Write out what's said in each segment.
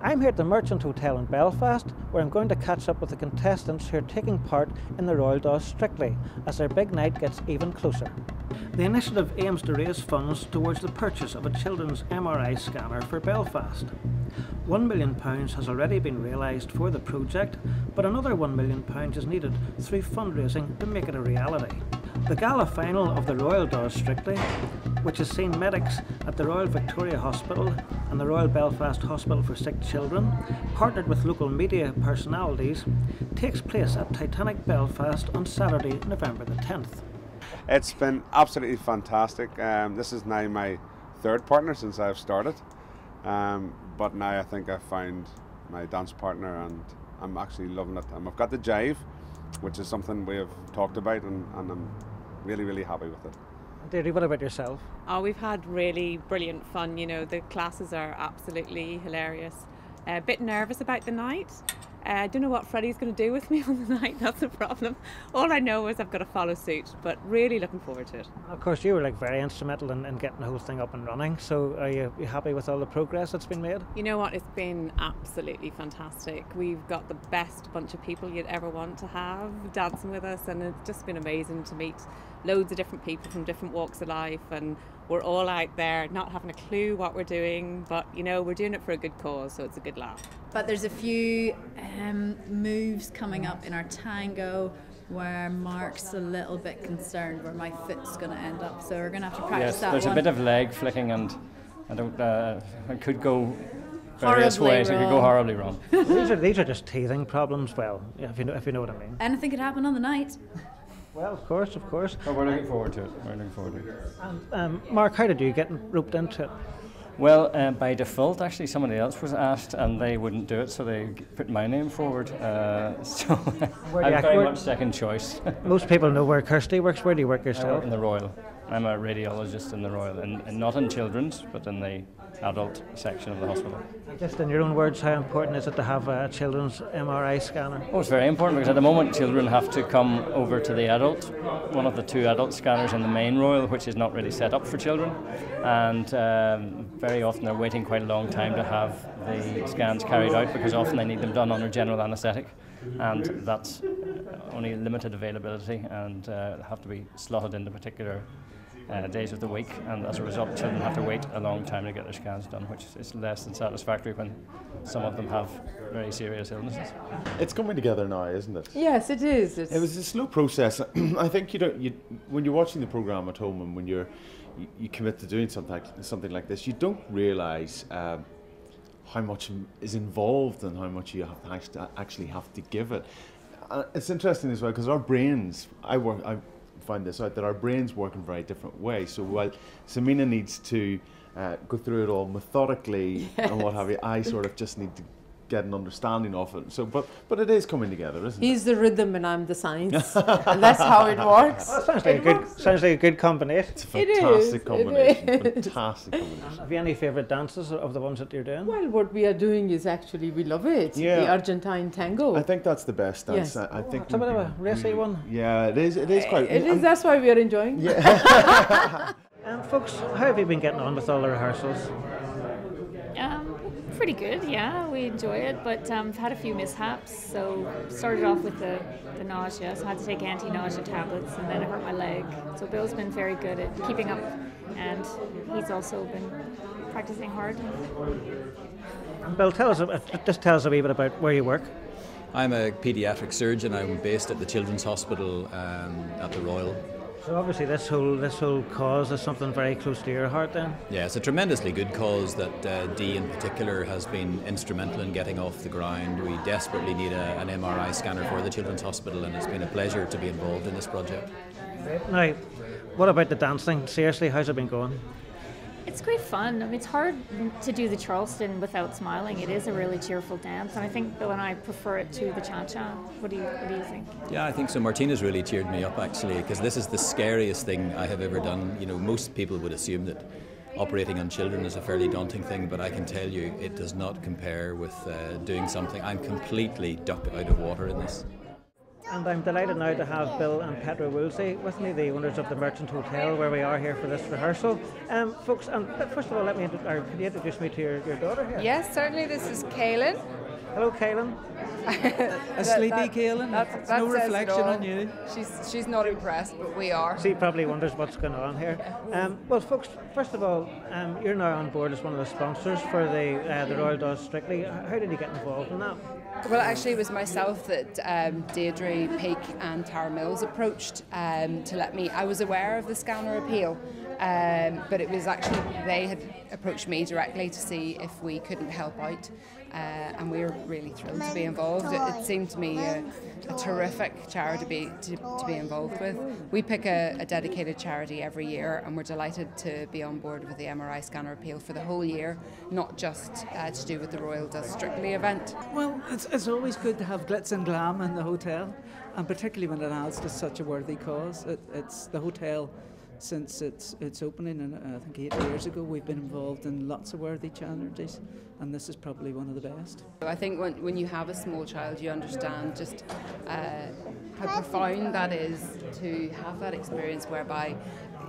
I'm here at the Merchant Hotel in Belfast, where I'm going to catch up with the contestants who are taking part in the Royal Does Strictly, as their big night gets even closer. The initiative aims to raise funds towards the purchase of a children's MRI scanner for Belfast. £1 million has already been realised for the project, but another £1 million is needed through fundraising to make it a reality. The gala final of the Royal Does Strictly, which has seen medics at the Royal Victoria Hospital and the Royal Belfast Hospital for Sick Children, partnered with local media personalities, takes place at Titanic Belfast on Saturday, November the 10th. It's been absolutely fantastic. This is now my third partner since I've started, but now I think I've found my dance partner and I'm actually loving it. I've got the jive, which is something we have talked about, and I'm really happy with it. Deirdre, what about yourself? Oh, we've had really brilliant fun. You know, the classes are absolutely hilarious. A bit nervous about the night. I don't know what Freddie's going to do with me on the night, that's the problem. All I know is I've got to follow suit, but really looking forward to it. Of course, you were very instrumental in getting the whole thing up and running, so are you happy with all the progress that's been made? You know what, it's been absolutely fantastic. We've got the best bunch of people you'd ever want to have dancing with us, and it's just been amazing to meet loads of different people from different walks of life, and we're all out there not having a clue what we're doing, but you know, we're doing it for a good cause, so it's a good laugh. But there's a few moves coming up in our tango where Mark's a little bit concerned where my foot's going to end up, so we're going to have to practice that one. Yes, there's a bit of leg flicking, and I don't. It could go various ways. It could go horribly wrong. These are just teething problems. Well, if you know what I mean. Anything could happen on the night. Well, of course. But we're looking forward to it. And Mark, how did you get roped into it? Well, by default, actually, somebody else was asked, and they wouldn't do it, so they put my name forward. So I'm very much second choice. Most people know where Kirsty works. Where do you work yourself? I work in the Royal. I'm a radiologist in the Royal, and not in children's, but in the adult section of the hospital. Just in your own words, how important is it to have a children's MRI scanner? Oh, it's very important, because at the moment children have to come over to the adult, one of the two adult scanners in the main Royal, which is not really set up for children, and very often they're waiting quite a long time to have the scans carried out, because often they need them done under general anaesthetic, and that's only limited availability, and have to be slotted into particular days of the week, and as a result children have to wait a long time to get their scans done, which is less than satisfactory when some of them have very serious illnesses. It's coming together now, isn't it? Yes, it is. It was a slow process. I think when you're watching the programme at home and when you commit to doing something like this, you don't realise how much is involved and how much you have to actually have to give it. It's interesting as well, because our brains, I find this out, that our brains work in very different ways. So while Samina needs to go through it all methodically and what have you, I sort of just need to get an understanding of it. So, but it is coming together, isn't it? He's the rhythm and I'm the science, and that's how it works. Well, sounds like a good combination. It's a fantastic combination. Fantastic combination. Have you any favourite dances of the ones that you're doing? Well, what we are doing is actually, we love it. Yeah. The Argentine tango. I think that's the best dance. Yes. I think It's a bit of a racy one. Yeah, it is. It is quite. It is. That's why we are enjoying. Yeah. Folks, how have you been getting on with all the rehearsals? Pretty good, yeah, we enjoy it, but I've had a few mishaps. So started off with the nausea, so I had to take anti-nausea tablets, and then it hurt my leg. So Bill's been very good at keeping up, and he's also been practicing hard. Bill, tell us a wee bit about where you work. I'm a paediatric surgeon. I'm based at the Children's Hospital at the Royal. So obviously this whole cause is something very close to your heart then? Yeah, it's a tremendously good cause that Dee in particular has been instrumental in getting off the ground. We desperately need an MRI scanner for the Children's Hospital, and it's been a pleasure to be involved in this project. Now, what about the dancing? Seriously, how's it been going? It's great fun. I mean, it's hard to do the Charleston without smiling. It is a really cheerful dance, and I think Bill and I prefer it to the cha-cha. What do you think? Yeah, I think so. Martina's really cheered me up, actually, because this is the scariest thing I have ever done. You know, most people would assume that operating on children is a fairly daunting thing, but I can tell you it does not compare with doing something. I'm completely ducked out of water in this. And I'm delighted now to have Bill and Petra Woolsey with me, the owners of the Merchant Hotel, where we are here for this rehearsal. Folks, and first of all, could you introduce me to your daughter here? Yes, certainly. This is Kaylin. Hello, Kaylin. A sleepy Kaylin. That's no reflection on you. She's not impressed, but we are. She probably wonders what's going on here. Well, folks, first of all, you're now on board as one of the sponsors for the Royal Does Strictly. How did you get involved in that? Well, actually, it was myself that Deirdre Peake and Tara Mills approached to let me. I was aware of the scanner appeal, but it was actually they had approached me directly to see if we couldn't help out. And we were really thrilled to be involved. It seemed to me a terrific charity to be involved with. We pick a dedicated charity every year, and we're delighted to be on board with the MRI Scanner appeal for the whole year, not just to do with the Royal Does Strictly event. Well, it's always good to have glitz and glam in the hotel, and particularly when it adds to such a worthy cause. It's the hotel. Since its opening, and I think 8 years ago, we've been involved in lots of worthy charities, and this is probably one of the best. I think when you have a small child, you understand just how profound that is to have that experience whereby,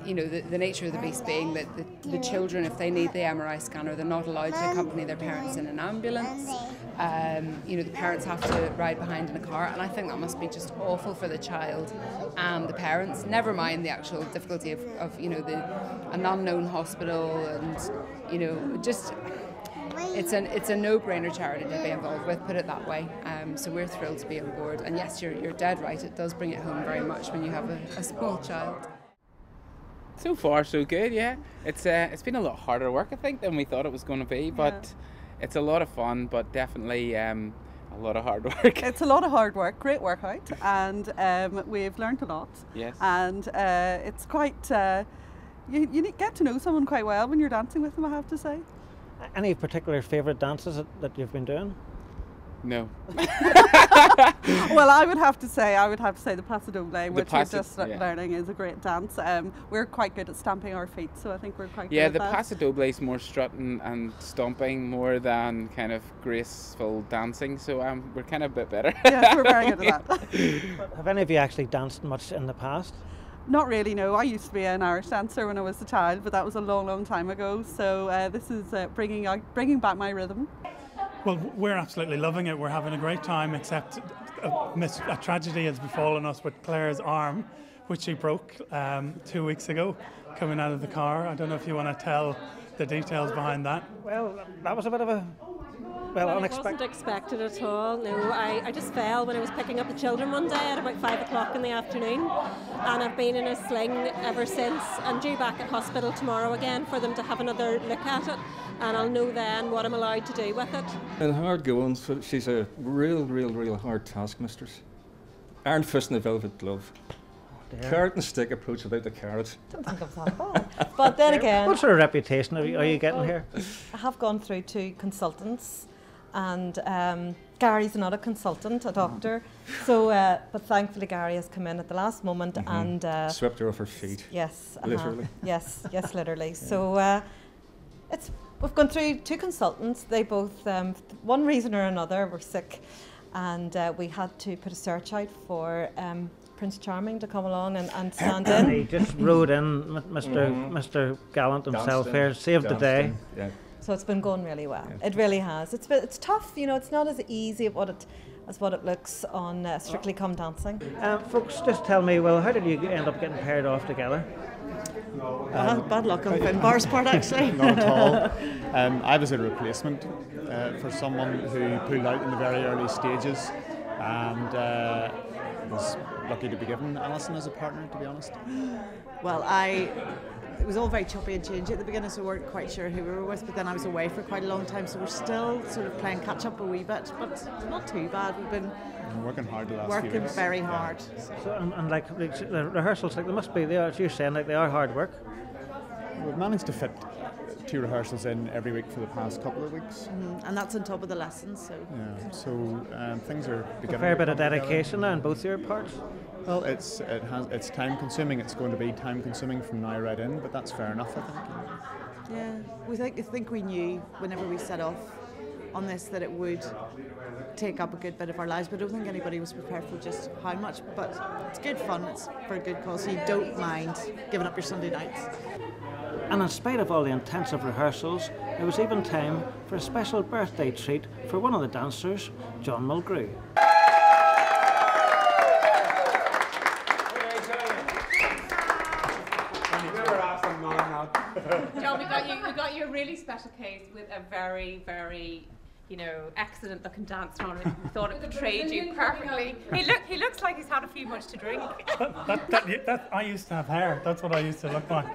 you know, the nature of the beast being that the children, if they need the MRI scanner, they're not allowed to accompany their parents in an ambulance. You know, the parents have to ride behind in a car, and I think that must be just awful for the child and the parents. Never mind the actual difficulty of you know, an unknown hospital, and you know, just it's a no-brainer charity to be involved with. Put it that way. So we're thrilled to be on board. And yes, you're dead right. It does bring it home very much when you have a small child. So far, so good. Yeah, it's been a lot harder work, I think, than we thought it was going to be, but it's a lot of fun, but definitely a lot of hard work. It's a lot of hard work, great workout, and we've learned a lot. Yes. And it's quite you get to know someone quite well when you're dancing with them, I have to say. Any particular favourite dances that you've been doing? No. Well, I would have to say the Paso Doble, which we're just learning, is a great dance. We're quite good at stamping our feet, so I think we're quite good at that. Yeah, the Paso Doble is more strutting and stomping more than kind of graceful dancing, so we're kind of a bit better. Yes, we're very good at that. Have any of you actually danced much in the past? Not really, no. I used to be an Irish dancer when I was a child, but that was a long, long time ago. So this is bringing back my rhythm. Well, we're absolutely loving it. We're having a great time, except a tragedy has befallen us with Claire's arm, which she broke 2 weeks ago coming out of the car. I don't know if you want to tell the details behind that. Well, that was a bit of a unexpected. It wasn't expected at all. No, I just fell when I was picking up the children one day at about 5 o'clock in the afternoon, and I've been in a sling ever since. I'm due back at hospital tomorrow again for them to have another look at it, and I'll know then what I'm allowed to do with it. And hard going, so she's a real hard taskmistress. Iron fist and a velvet glove. Carrot and stick approach without the carrot. I don't think I'm that bad. But then again... What sort of reputation are you getting here? I have gone through 2 consultants, and Gary's not a consultant, a doctor. So, but thankfully Gary has come in at the last moment and... swept her off her feet. Yes. Literally. Yes, literally. So we've gone through 2 consultants. They both, one reason or another, were sick, and we had to put a search out for Prince Charming to come along and stand in. He just rode in, Mr. Gallant himself here, saved the day. Yeah. So it's been going really well. Yeah. It really has. It's tough, you know. It's not as easy as what it looks on Strictly Come Dancing. Folks, just tell me, well, how did you end up getting paired off together? Bad luck on Finbar's part, actually. Not at all. I was a replacement for someone who pulled out in the very early stages, and was lucky to be given Alison as a partner, to be honest. Well, it was all very choppy and changey at the beginning, so we weren't quite sure who we were with, but then I was away for quite a long time, so we're still sort of playing catch up a wee bit, but not too bad. We've been working hard the last few weeks. weeks. Very hard. So, and like the rehearsals, like they must be, as you're saying, like they are hard work. We've managed to fit 2 rehearsals in every week for the past couple of weeks. And that's on top of the lessons, so... Yeah, so things are beginning... A fair bit of dedication now on both your parts? Well, it's time consuming. It's going to be time consuming from now right in, but that's fair enough, I think. Yeah, I think we knew whenever we set off on this that it would take up a good bit of our lives, but I don't think anybody was prepared for just how much. But it's good fun, it's for a good cause, so you don't mind giving up your Sunday nights. And in spite of all the intensive rehearsals, there was even time for a special birthday treat for one of the dancers, John Mulgrew. John, we got you a really special case with a very, very, excellent-looking dancer on it. We thought it portrayed you perfectly. He looks like he's had a few much to drink. I used to have hair. That's what I used to look like.